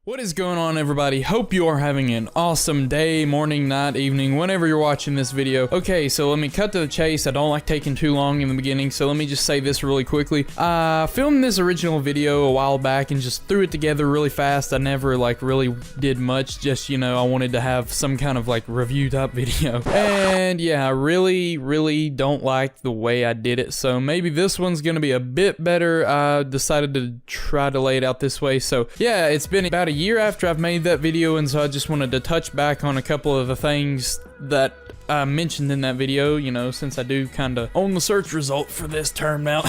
What is going on, everybody? Hope you are having an awesome day, morning, night, evening, whenever you're watching this video. Okay, so let me cut to the chase. I don't like taking too long in the beginning, so let me just say this really quickly. I filmed this original video a while back and just threw it together really fast. I never really did much, just, you know, I wanted to have some kind of review type video. And yeah, I really don't like the way I did it, so maybe this one's gonna be a bit better. I decided to try to lay it out this way. So yeah, it's been about a year after I've made that video, and so I just wanted to touch back on a couple of the things that I mentioned in that video, you know, since I do kind of own the search result for this term now.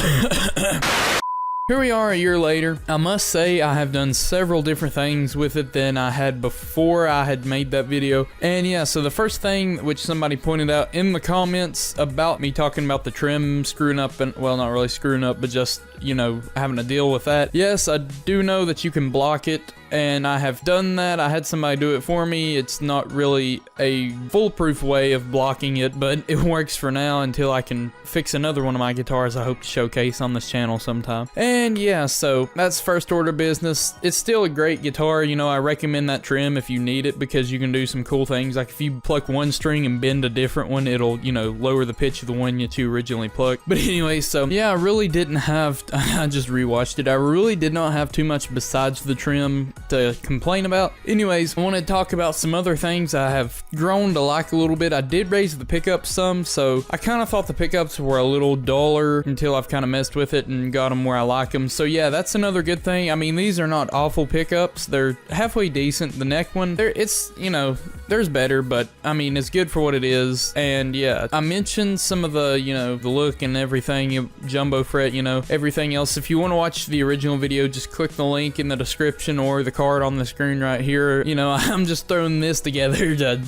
Here we are a year later. I must say I have done several different things with it than I had before I had made that video. And yeah, so the first thing which somebody pointed out in the comments about me talking about the trim screwing up, and well, not really screwing up, but just, you know, having to deal with that. Yes, I do know that you can block it, and I have done that. I had somebody do it for me. It's not really a foolproof way of blocking it, but it works for now until I can fix another one of my guitars I hope to showcase on this channel sometime. And yeah, so that's first order business. It's still a great guitar, you know. I recommend that trim if you need it, because you can do some cool things. Like if you pluck one string and bend a different one, it'll, you know, lower the pitch of the one that you originally plucked. But anyway, so yeah, I really didn't have, I just rewatched it. I really did not have too much besides the trim to complain about. Anyways, I want to talk about some other things I have grown to like a little bit. I did raise the pickups some, so I kind of thought the pickups were a little duller until I've kind of messed with it and got them where I like them. So yeah, that's another good thing. I mean, these are not awful pickups. They're halfway decent. The neck one, it's, you know, there's better, but I mean, it's good for what it is. And yeah, I mentioned some of the, you know, the look and everything, jumbo fret, you know, everything else. If you want to watch the original video, just click the link in the description or the card on the screen right here. You know, I'm just throwing this together to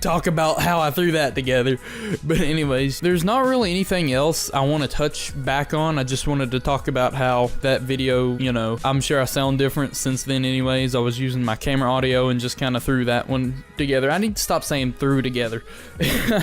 talk about how I threw that together. But anyways, there's not really anything else I want to touch back on. I just wanted to talk about how that video, you know, I'm sure I sound different since then anyways. I was using my camera audio and just kind of threw that one together. I need to stop saying threw together.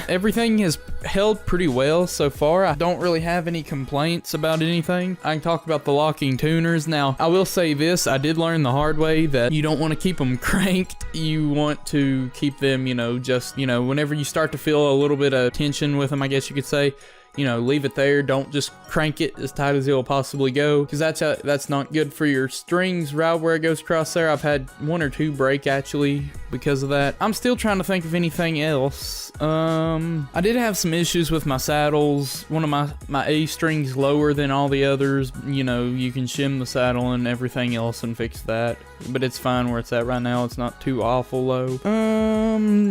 Everything has held pretty well so far. I don't really have any complaints about anything. I can talk about the locking tuners. Now, I will say this, I did learn the hard way that you don't want to keep them cranked. You want to keep them, you know, just, you know, whenever you start to feel a little bit of tension with them, I guess you could say, you know, leave it there. Don't just crank it as tight as it'll possibly go, because that's not good for your strings right where it goes across there. I've had one or two break actually because of that. I'm still trying to think of anything else. I did have some issues with my saddles. One of my A strings lower than all the others. You know, you can shim the saddle and everything else and fix that, but it's fine where it's at right now. It's not too awful low.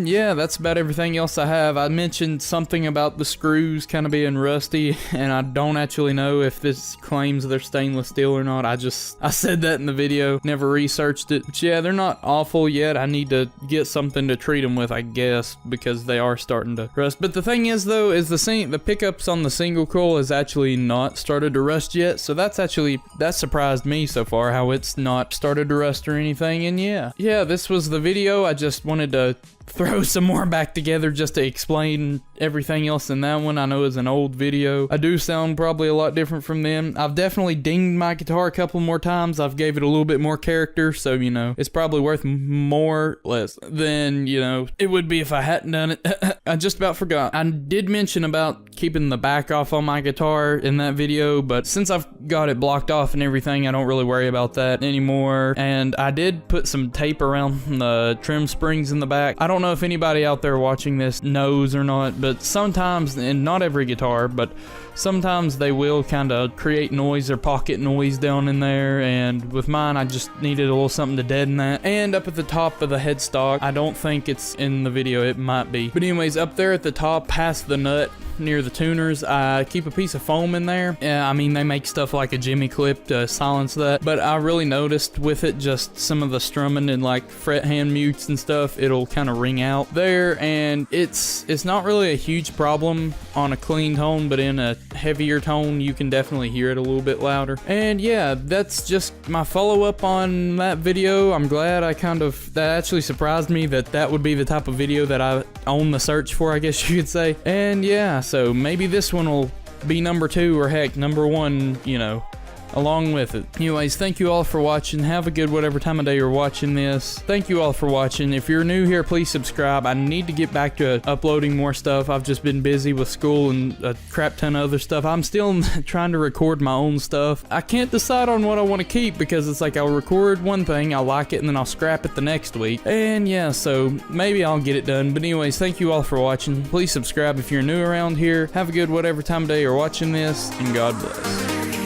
Yeah, that's about everything else I have. I mentioned something about the screws kind of being rusty, and I don't actually know if this claims they're stainless steel or not. I said that in the video, never researched it. But yeah, they're not awful yet. I need to get something to treat them with, I guess, because they are starting to rust. But the thing is though, is the pickups on the single coil is actually not started to rust yet, so that surprised me so far, how it's not started to rust or anything. And yeah, this was the video. I just wanted to throw some more back together just to explain everything else in that one. I know it's an old video. I do sound probably a lot different from them. I've definitely dinged my guitar a couple more times. I've gave it a little bit more character, so, you know, it's probably worth more less than, you know, it would be if I hadn't done it. I just about forgot. I did mention about keeping the back off on my guitar in that video, but since I've got it blocked off and everything, I don't really worry about that anymore. And I did put some tape around the trim springs in the back. I don't know if anybody out there watching this knows or not, but sometimes, and not every guitar, but sometimes they will kind of create noise or pocket noise down in there, and with mine I just needed a little something to deaden that. And up at the top of the headstock, I don't think it's in the video, it might be, but anyways, up there at the top past the nut near the tuners, I keep a piece of foam in there. I mean, they make stuff like a jimmy clip to silence that, but I really noticed with it, just some of the strumming and like fret hand mutes and stuff, it'll kind of ring out there, and it's not really a huge problem on a clean tone, but in a heavier tone you can definitely hear it a little bit louder. And yeah, that's just my follow-up on that video. I'm glad that actually surprised me that would be the type of video that I own the search for, I guess you could say. And yeah, so maybe this one will be number 2, or heck, number 1, you know. along with it. Anyways, thank you all for watching. Have a good whatever time of day you're watching this. Thank you all for watching. If you're new here, please subscribe. I need to get back to uploading more stuff. I've just been busy with school and a crap ton of other stuff. I'm still trying to record my own stuff. I can't decide on what I want to keep because it's like I'll record one thing, I'll like it, and then I'll scrap it the next week. And yeah, so maybe I'll get it done. But anyways, thank you all for watching. Please subscribe if you're new around here. Have a good whatever time of day you're watching this, and God bless.